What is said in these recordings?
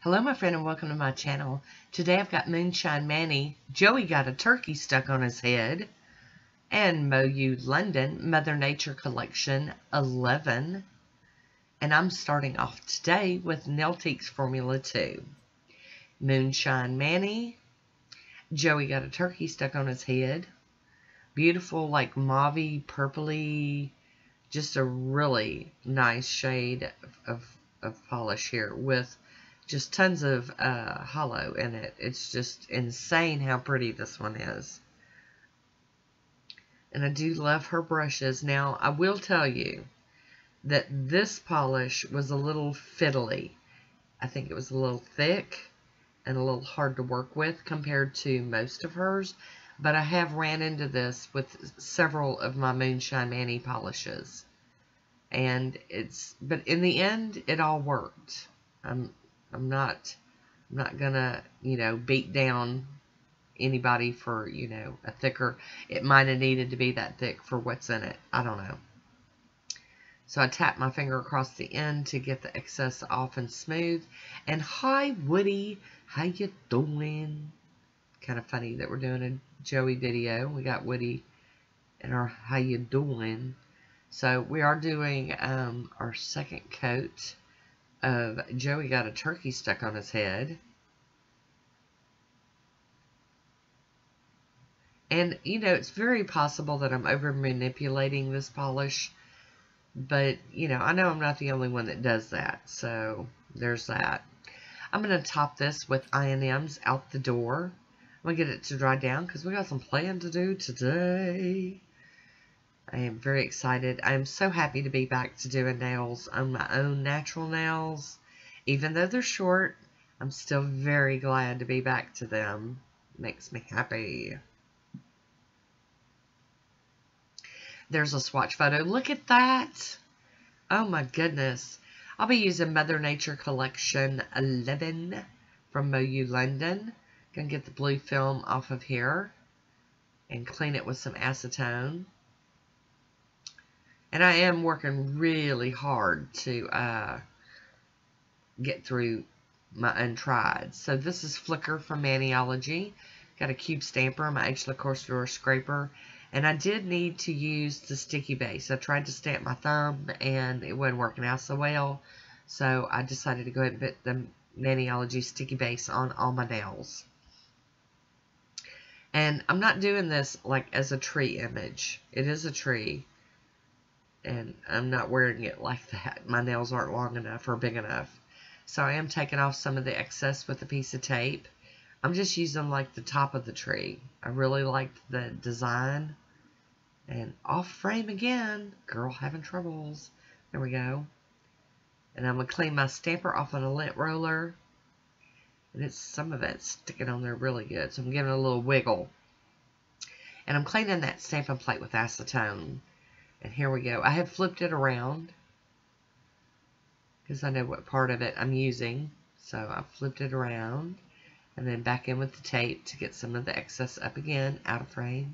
Hello my friend and welcome to my channel. Today I've got Moonshine Manny, Joey got a turkey stuck on his head, and MoYou London Mother Nature Collection 11. And I'm starting off today with Nailtiques Formula 2. Moonshine Manny, Joey got a turkey stuck on his head. Beautiful like mauve-y, purpley, just a really nice shade of polish here with just tons of hollow in it. It's just insane how pretty this one is. And I do love her brushes. Now, I will tell you that this polish was a little fiddly. I think it was a little thick and a little hard to work with compared to most of hers. But I have ran into this with several of my Moonshine Manny polishes. And but in the end, it all worked. I'm not gonna, beat down anybody for, a thicker. It might have needed to be that thick for what's in it. I don't know. So I tap my finger across the end to get the excess off and smooth. And hi, Woody. How you doing? Kind of funny that we're doing a Joey video. We got Woody and our how you doing. So we are doing our second coat of Joey got a turkey stuck on his head. And, it's very possible that I'm over manipulating this polish. But, I know I'm not the only one that does that. So, there's that. I'm going to top this with I&M's Out the Door. I'm going to get it to dry down because we got some planning to do today. I am very excited. I am so happy to be back to doing nails on my own natural nails. Even though they're short, I'm still very glad to be back to them. Makes me happy. There's a swatch photo. Look at that. Oh my goodness. I'll be using Mother Nature Collection 11 from MoYou London. Gonna get the blue film off of here and clean it with some acetone. And I am working really hard to get through my untried. So this is Flicker from Maniology. Got a cube stamper, my Acrylic coarse scraper. And I did need to use the sticky base. I tried to stamp my thumb and it wasn't working out so well. So I decided to go ahead and put the Maniology sticky base on all my nails. And I'm not doing this like as a tree image. It is a tree. And I'm not wearing it like that. My nails aren't long enough or big enough. So I am taking off some of the excess with a piece of tape. I'm just using like the top of the tree. I really liked the design. And off frame again. Girl having troubles. There we go. And I'm going to clean my stamper off on a lint roller. And some of it's sticking on there really good. So I'm giving it a little wiggle. And I'm cleaning that stamping plate with acetone. And here we go. I have flipped it around because I know what part of it I'm using. So I flipped it around and then back in with the tape to get some of the excess up again, out of frame.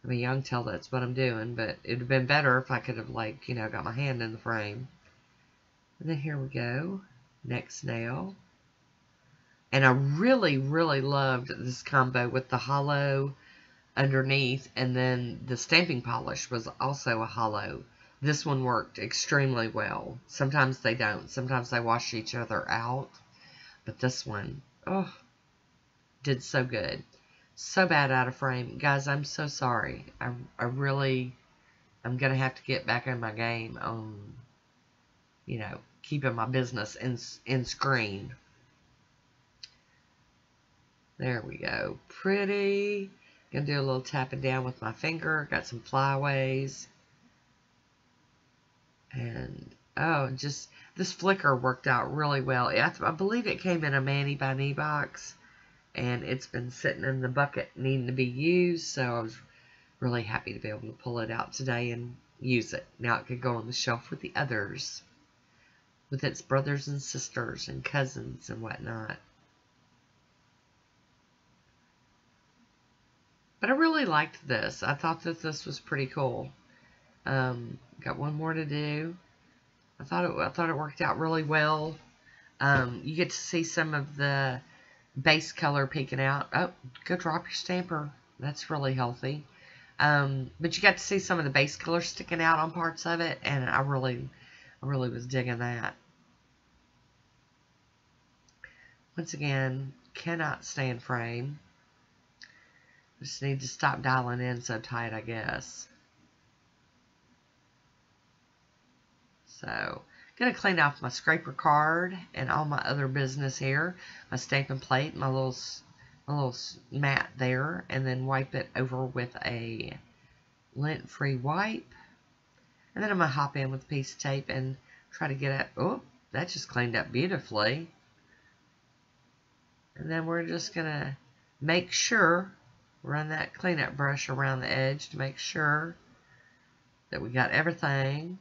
I mean, y'all can tell that's what I'm doing, but it would have been better if I could have, like, got my hand in the frame. And then here we go. Next nail. And I really, really loved this combo with the hollow underneath, and then the stamping polish was also a hollow. This one worked extremely well. Sometimes they don't. Sometimes they wash each other out. But this one, oh, did so good. So bad out of frame. Guys, I'm so sorry. I'm going to have to get back in my game on, keeping my business in screen. There we go. Pretty. Gonna do a little tapping down with my finger. Got some flyaways. And, oh, just, this flicker worked out really well. I believe it came in a Mani by Me box. And it's been sitting in the bucket needing to be used. So I was really happy to be able to pull it out today and use it. Now it could go on the shelf with the others. With its brothers and sisters and cousins and whatnot. But I really liked this. I thought that this was pretty cool. Got one more to do. I thought it worked out really well. You get to see some of the base color peeking out. Oh, go drop your stamper. That's really healthy. But you got to see some of the base color sticking out on parts of it, and I really was digging that. Once again, cannot stay in frame. Just need to stop dialing in so tight, I guess. So, gonna clean off my scraper card and all my other business here. My stamping plate, my little mat there, and then wipe it over with a lint-free wipe. And then I'm gonna hop in with a piece of tape and try to get it. Oh, that just cleaned up beautifully. And then we're just gonna make sure, run that cleanup brush around the edge to make sure that we got everything.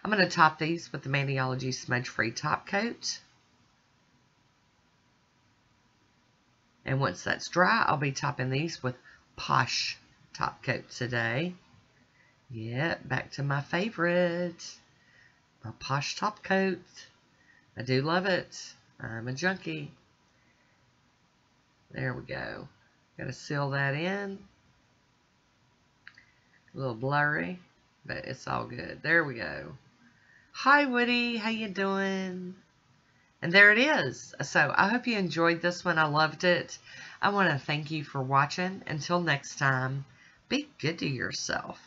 I'm going to top these with the Maniology smudge-free top coat. And once that's dry, I'll be topping these with Poshe top coat today. Yeah, back to my favorite, my Poshe top coat. I do love it. I'm a junkie. There we go. Got to seal that in. A little blurry, but it's all good. There we go. Hi, Woody. How you doing? And there it is. So I hope you enjoyed this one. I loved it. I want to thank you for watching. Until next time, be good to yourself.